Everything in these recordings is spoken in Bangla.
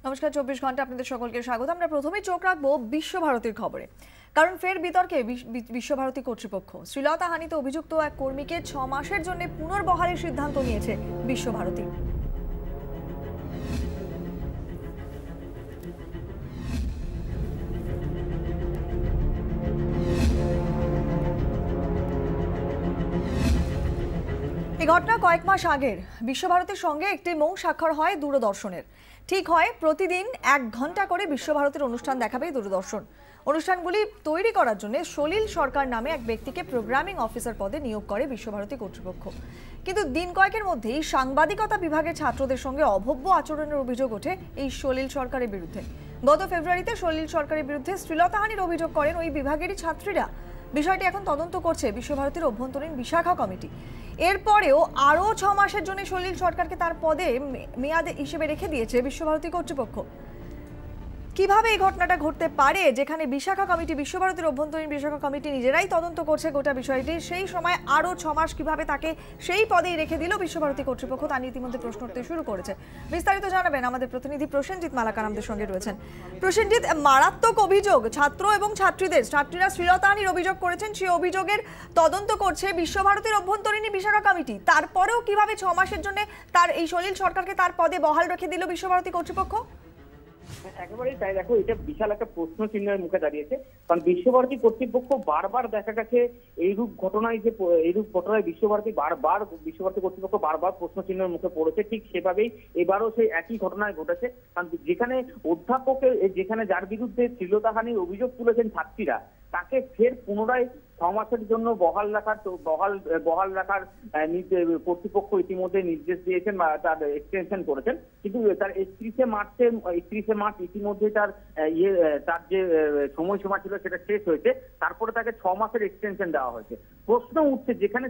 নমস্কার, 24 ঘন্টা আপনাদের সকলকে স্বাগত। আমরা প্রথমেই চোখ রাখবো বিশ্বভারতীর খবরে, কারণ ফের বিতর্কে বিশ্বভারতী কর্তৃপক্ষ। শ্লীলতাহানিতে অভিযুক্ত এক কর্মীকে 6 মাসের জন্য পুনর্বহালের সিদ্ধান্ত নিয়েছে বিশ্বভারতী। এই ঘটনা কয়েক মাস আগের। বিশ্বভারতীর সঙ্গে একটি মৌ স্বাক্ষর হয় দূরদর্শনের। ঠিক হয় প্রতিদিন 1 ঘন্টা করে বিশ্বভারতীর অনুষ্ঠান দেখাবে দূরদর্শন। অনুষ্ঠানগুলি তৈরি করার জন্য সলিল সরকার নামে এক ব্যক্তিকে প্রোগ্রামিং অফিসার পদে নিয়োগ করে বিশ্বভারতী কর্তৃপক্ষ। কিন্তু দিন কয়েকের মধ্যেই সাংবাদিকতা বিভাগের ছাত্রদের সঙ্গে অভব্য আচরণের অভিযোগ ওঠে এই সলিল সরকারের বিরুদ্ধে। গত ফেব্রুয়ারিতে সলিল সরকারের বিরুদ্ধে শ্লীলতাহানির অভিযোগ করেন ওই বিভাগেরই ছাত্রীরা। বিষয়টি এখন তদন্ত করছে বিশ্বভারতীর অভ্যন্তরীণ বিশাখা কমিটি। এরপরেও আরও 6 মাসের জন্য সলিল সরকারকে তার পদে মেয়াদ হিসেবে রেখে দিয়েছে বিশ্বভারতী কর্তৃপক্ষ। কিভাবে এই ঘটনাটা ঘটতে পারে, যেখানে বিশাখা কমিটি, বিশ্বভারতীর অভ্যন্তরীণ বিশাখা কমিটি নিজেরাই তদন্ত করছে গোটা বিষয়টি, সেই সময় আরও 6 মাস কিভাবে তাকে সেই পদেই রেখে দিল বিশ্বভারতী কর্তৃপক্ষ, তা নিয়ে ইতিমধ্যে প্রশ্ন উঠতে শুরু করেছে। বিস্তারিত জানাবেন আমাদের প্রতিনিধি প্রসেনজিৎ মালাকার আমাদের সঙ্গে রয়েছেন। প্রসেনজিৎ, মারাত্মক অভিযোগ ছাত্র এবং ছাত্রীরা শ্লীলতাহানির অভিযোগ করেছেন, সেই অভিযোগের তদন্ত করছে বিশ্বভারতীর অভ্যন্তরীণ বিশাখা কমিটি। তারপরেও কিভাবে 6 মাসের জন্য তার এই সলিল সরকারকে তার পদে বহাল রেখে দিল বিশ্বভারতী কর্তৃপক্ষ? একেবারেই তাই। দেখো, এটা বিশাল একটা প্রশ্ন চিহ্নের মুখে দাঁড়িয়েছে, কারণ বিশ্বভারতী কর্তৃপক্ষ বারবার দেখা গেছে এইরূপ ঘটনায় বিশ্বভারতী কর্তৃপক্ষ বারবার প্রশ্ন চিহ্নের মুখে পড়েছে। ঠিক সেভাবেই এবারও সেই একই ঘটনায় ঘটেছে, কারণ যেখানে যার বিরুদ্ধে শ্লীলতাহানির অভিযোগ তুলেছেন ছাত্রীরা, তাকে ফের পুনরায় 6 মাসের জন্য বহাল রাখার কর্তৃপক্ষ ইতিমধ্যে নির্দেশ দিয়েছেন বা তার এক্সটেনশন করেছেন। কিন্তু তার 31শে মার্চ ইতিমধ্যে তার যে সময়সীমা ছিল সেটা শেষ হয়েছে। তারপরে তাকে 6 মাসের এক্সটেনশন দেওয়া হয়েছে। প্রশ্ন উঠছে, যেখানে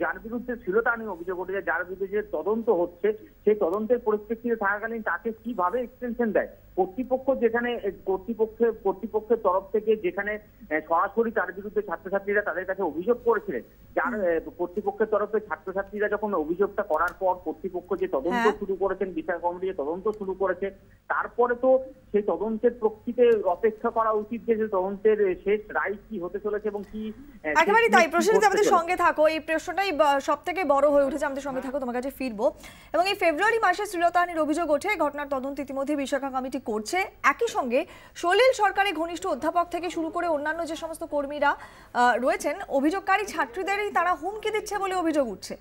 যার বিরুদ্ধে শ্লীলতাহানির অভিযোগ উঠেছে, যার বিরুদ্ধে যে তদন্ত হচ্ছে, সেই তদন্তের পরিপ্রেক্ষিতে থাকাকালীন তাকে কিভাবে এক্সটেনশন দেয় কর্তৃপক্ষ? যেখানে কর্তৃপক্ষের তরফ থেকে যেখানে সরাসরি তার বিরুদ্ধে ছাত্রছাত্রীরা তাদের কাছে অভিযোগ করেছিলেন, যার কর্তৃপক্ষের তরফে ছাত্রছাত্রীরা যখন অভিযোগটা করার পর কর্তৃপক্ষ যে তদন্ত শুরু করেছেন, বিশাখা কমিটি যে তদন্ত শুরু করেছে, তারপরে তো সেই তদন্তের প্রকৃতিতে অপেক্ষা করা উচিত যে তদন্তের শেষ রায় কি হতে চলেছে এবং কি। একেবারেই তাই। প্রসেনজিৎ, আমাদের সঙ্গে থাকো, এই প্রশ্নটাই সব থেকে বড় হয়ে উঠেছে। আমাদের সঙ্গে থাকো, তোমার কাছে ফিরবো। এবং এই ফেব্রুয়ারি মাসে শ্লীলতাহানির অভিযোগ ওঠে, ঘটনার তদন্ত ইতিমধ্যে বিশাখা কমিটি করছে। একই সঙ্গে সলিল সরকারের ঘনিষ্ঠ অধ্যাপক থেকে শুরু করে অন্যান্য যে সমস্ত কর্মীরা রয়েছেন, অভিযোগকারী ছাত্রীদেরই তারা হুমকি দিচ্ছে বলে অভিযোগ উঠছে।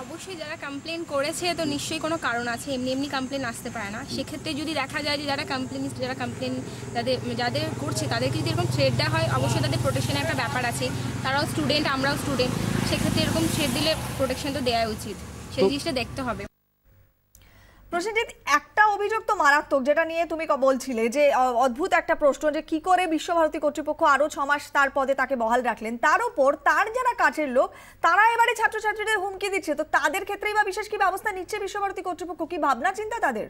অবশ্যই যারা কমপ্লেন করেছে তো নিশ্চয়ই কোনো কারণ আছে, এমনি এমনি কমপ্লেন আসতে পারে না। সেক্ষেত্রে যদি দেখা যায় যে যারা কমপ্লেন যাদের করছে তাদেরকে যদি এরকম থ্রেট দেওয়া হয়, অবশ্যই তাদের প্রোটেকশনের একটা ব্যাপার আছে। তারাও স্টুডেন্ট, আমরাও স্টুডেন্ট, সেক্ষেত্রে এরকম থ্রেট দিলে প্রোটেকশন তো দেওয়া উচিত, সেই জিনিসটা দেখতে হবে। প্রসেনজিৎ, একটা অভিযোগ তো মারাত্মক, যেটা নিয়ে তুমি বলছিলে যে অদ্ভুত একটা প্রশ্ন, যে কি করে বিশ্বভারতী কর্তৃপক্ষ আরো 6 মাস তার পদে তাকে বহাল রাখলেন। তার উপর তার যারা কাছের লোক, তারা এবারে ছাত্রছাত্রীদের হুমকি দিচ্ছে। তো তাদের ক্ষেত্রেই বা বিশেষ কি ব্যবস্থা নিচ্ছে বিশ্বভারতী কর্তৃপক্ষ? কি ভাবনা চিন্তা তাদের?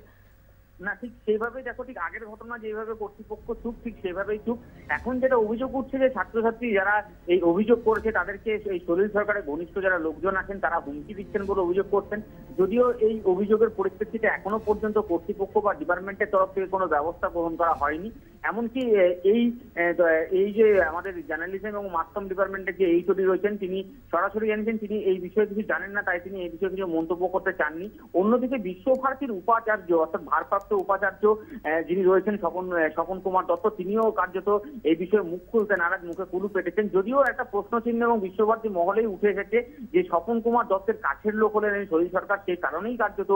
না, ঠিক সেভাবেই দেখো, ঠিক আগের ঘটনা যেভাবে কর্তৃপক্ষ চুপ, ঠিক সেভাবেই চুপ। এখন যেটা অভিযোগ উঠছে যে ছাত্রছাত্রী যারা এই অভিযোগ করেছে তাদেরকে এই সলিল সরকারের ঘনিষ্ঠ যারা লোকজন আছেন তারা হুমকি দিচ্ছেন বলে অভিযোগ করছেন। যদিও এই অভিযোগের পরিপ্রেক্ষিতে এখনো পর্যন্ত কর্তৃপক্ষ বা ডিপার্টমেন্টের তরফ থেকে কোনো ব্যবস্থা গ্রহণ করা হয়নি। এমনকি এই যে আমাদের জার্নালিজম এবং মাস ডিপার্টমেন্টের যে এইচওডি রয়েছেন, তিনি সরাসরি জানিয়েছেন তিনি এই বিষয়ে কিছু জানেন না, তাই তিনি এই বিষয়ে কিছু মন্তব্য করতে চাননি। অন্যদিকে বিশ্বভারতীর উপাচার্য, অর্থাৎ ভারপ্রাপ্ত উপাচার্য যিনি রয়েছেন স্বপন কুমার দত্ত, তিনিও কার্যত এই বিষয়ে মুখ খুলতে নারাজ, মুখে কুলু পেটেছেন। যদিও একটা প্রশ্ন চিহ্ন এবং বিশ্বভারতী মহলেই উঠে এসেছে যে স্বপন কুমার দত্তের কাছের লোক হলেন এই সলিল সরকার, সেই কারণেই কার্যত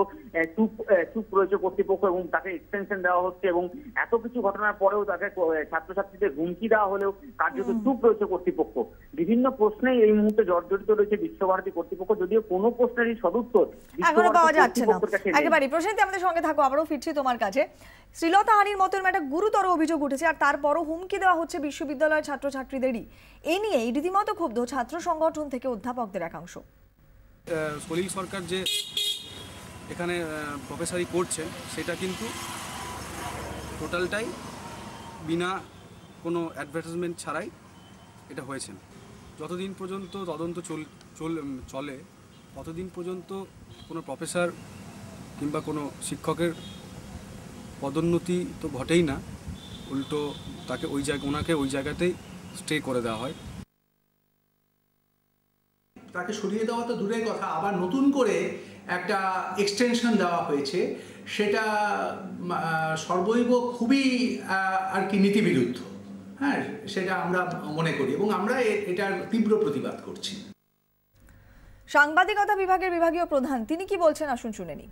চুপ রয়েছে কর্তৃপক্ষ এবং তাকে এক্সটেনশন দেওয়া হচ্ছে। এবং এত কিছু ঘটনার পরেও তাকে ছাত্রছাত্রীদের হুমকি দেওয়া হলেও কার্যত চুপ রয়েছে কর্তৃপক্ষ। বিভিন্ন প্রশ্নে এই মুহূর্তে জর্জরিত রয়েছে বিশ্বভারতী কর্তৃপক্ষ, যদিও কোনো প্রশ্নেরই সদুত্তর এখনো পাওয়া যাচ্ছে না। একেবারেই। প্রসেনজিৎ, আমাদের সঙ্গে থাকো, আবারও ফিরছি তোমার কাছে। শ্লীলতাহানির মতো একটা গুরুতর অভিযোগ উঠেছে, আর তারপরও হুমকি দেওয়া হচ্ছে বিশ্ববিদ্যালয়ের ছাত্রছাত্রীদেরই। এ নিয়ে রীতিমতো ক্ষুব্ধ ছাত্র সংগঠন থেকে অধ্যাপকদের একাংশ। সলিল সরকার যে এখানে প্রফেসরি করছেন, সেটা কিন্তু টোটালটাই বিনা কোনো অ্যাডভার্টাইজমেন্ট ছাড়াই এটা হয়েছে। যতদিন পর্যন্ত তদন্ত চলে ততদিন পর্যন্ত কোনো প্রফেসর কিংবা কোনো শিক্ষকের পদোন্নতি তো ঘটেই না, উল্টো তাকে ওনাকে ওই জায়গাতেই স্টে করে দেওয়া হয়। তাকে সরিয়ে দেওয়া তো দূরের কথা, আবার নতুন করে একটা এক্সটেনশন দেওয়া হয়েছে, সেটা সর্বৈব খুবই আর কি নীতিবিরুদ্ধ। হ্যাঁ, সেটা আমরা মনে করি এবং আমরা এটার তীব্র প্রতিবাদ করছি। সাংবাদিকতা বিভাগের বিভাগীয় প্রধান তিনি কি বলছেন আসুন শুনে নিই।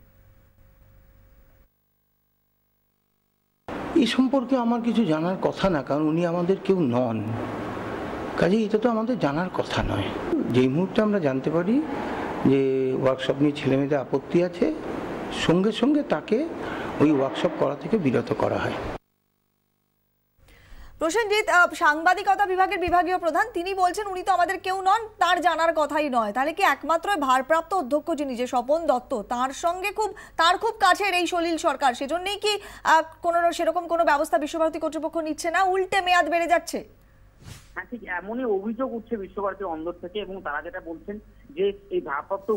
এই সম্পর্কে আমার কিছু জানার কথা না, কারণ উনি আমাদের কেউ নন, কাজে এটা তো আমাদের জানার কথা নয়। যেই মুহূর্তে আমরা জানতে পারি যে ওয়ার্কশপ নিয়ে ছেলেমেয়েদের আপত্তি আছে, সঙ্গে সঙ্গে তাকে ওই ওয়ার্কশপ করা থেকে বিরত করা হয়। প্রসেনজিৎ, সাংবাদিকতা বিভাগের বিভাগীয় প্রধান তিনি বলছেন উনি তো আমাদের কেউ নন, তার জানার কথাই নয়। তাহলে কি একমাত্র ভারপ্রাপ্ত অধ্যক্ষ যিনি যে স্বপন দত্ত, তার সঙ্গে তার খুব কাছের এই সলিল সরকার, সেজন্যই কি সেরকম কোনো ব্যবস্থা বিশ্বভারতী কর্তৃপক্ষ নিচ্ছে না, উল্টে মেয়াদ বেড়ে যাচ্ছে? হ্যাঁ, ঠিক এমনই অভিযোগ উঠছে বিশ্বভারতীর অন্দর থেকে, এবং তারা যেটা বলছেন যে এই ভারপ্রাপ্ত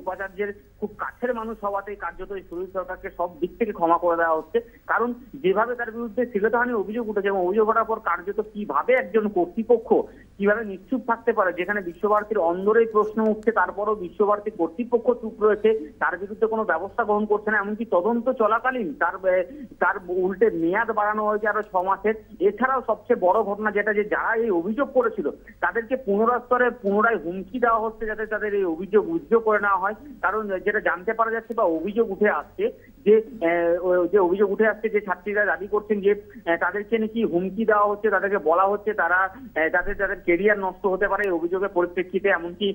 উপাচার্যের খুব কাছের মানুষ হওয়াতে কার্যত এই সলিল সরকারকে সব দিক থেকে ক্ষমা করে দেওয়া হচ্ছে। কারণ যেভাবে তার বিরুদ্ধে শ্লীলতাহানির অভিযোগ উঠেছে এবং অভিযোগ ওঠার পর কার্যত কিভাবে একজন কর্তৃপক্ষ কিভাবে নিশ্চুপ থাকতে পারে, যেখানে বিশ্বভারতীর অন্দরেই প্রশ্ন উঠছে, তারপরও বিশ্বভারতী কর্তৃপক্ষ চুপ রয়েছে, তার বিরুদ্ধে কোনো ব্যবস্থা গ্রহণ করছে না, এমনকি তদন্ত চলাকালীন তার উল্টে মেয়াদ বাড়ানো হয়েছে আরো 6 মাসের। এছাড়াও সবচেয়ে বড় ঘটনা যেটা, যে যারা এই অভিযোগ করেছিল তাদেরকে পুনরায় হুমকি দেওয়া হচ্ছে যাতে তাদের এই অভিযোগ উজ্জ্ব করে নেওয়া হয়। কারণ যেটা জানতে পারা যাচ্ছে বা অভিযোগ উঠে আসছে যে ছাত্রীরা দাবি করছেন যে তাদেরকে নাকি হুমকি দেওয়া হচ্ছে, তাদেরকে বলা হচ্ছে তাদের কেরিয়ার নষ্ট হতে পারে এই অভিযোগের পরিপ্রেক্ষিতে, এমনকি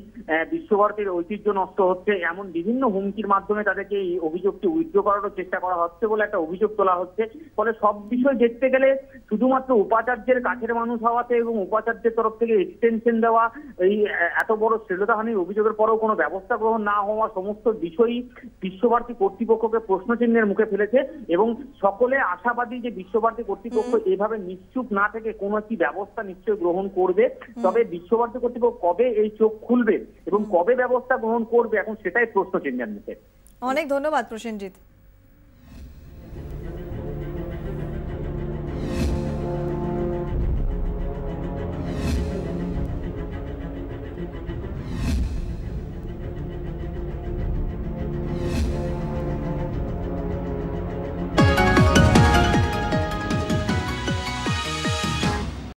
বিশ্বভারতীর ঐতিহ্য নষ্ট হচ্ছে, এমন বিভিন্ন হুমকির মাধ্যমে তাদেরকে এই অভিযোগটি উজ্জ্ব করারও চেষ্টা করা হচ্ছে বলে একটা অভিযোগ তোলা হচ্ছে। ফলে সব বিষয় দেখতে গেলে শুধুমাত্র উপাচার্যের কাছের মানুষ হওয়াতে এবং উপাচার্যের তরফ থেকে এক্সটেনশন দেওয়া, এই এত বড় শ্লীলতাহানির অভিযোগের পরেও কোনো ব্যবস্থা গ্রহণ না হওয়া, সমস্ত বিষয়ই বিশ্বভারতী কর্তৃপক্ষকে প্রশ্নচিহ্নের মুখে ফেলেছে। এবং সকলে আশাবাদী যে বিশ্বভারতী কর্তৃপক্ষ এভাবে নিশ্চুপ না থেকে কোনো একটি ব্যবস্থা নিশ্চয়ই গ্রহণ করবে। তবে বিশ্বভারতী কর্তৃপক্ষ কবে এই চোখ খুলবে এবং কবে ব্যবস্থা গ্রহণ করবে, এখন সেটাই প্রশ্নচিহ্নের মুখে। অনেক ধন্যবাদ প্রসেনজিৎ।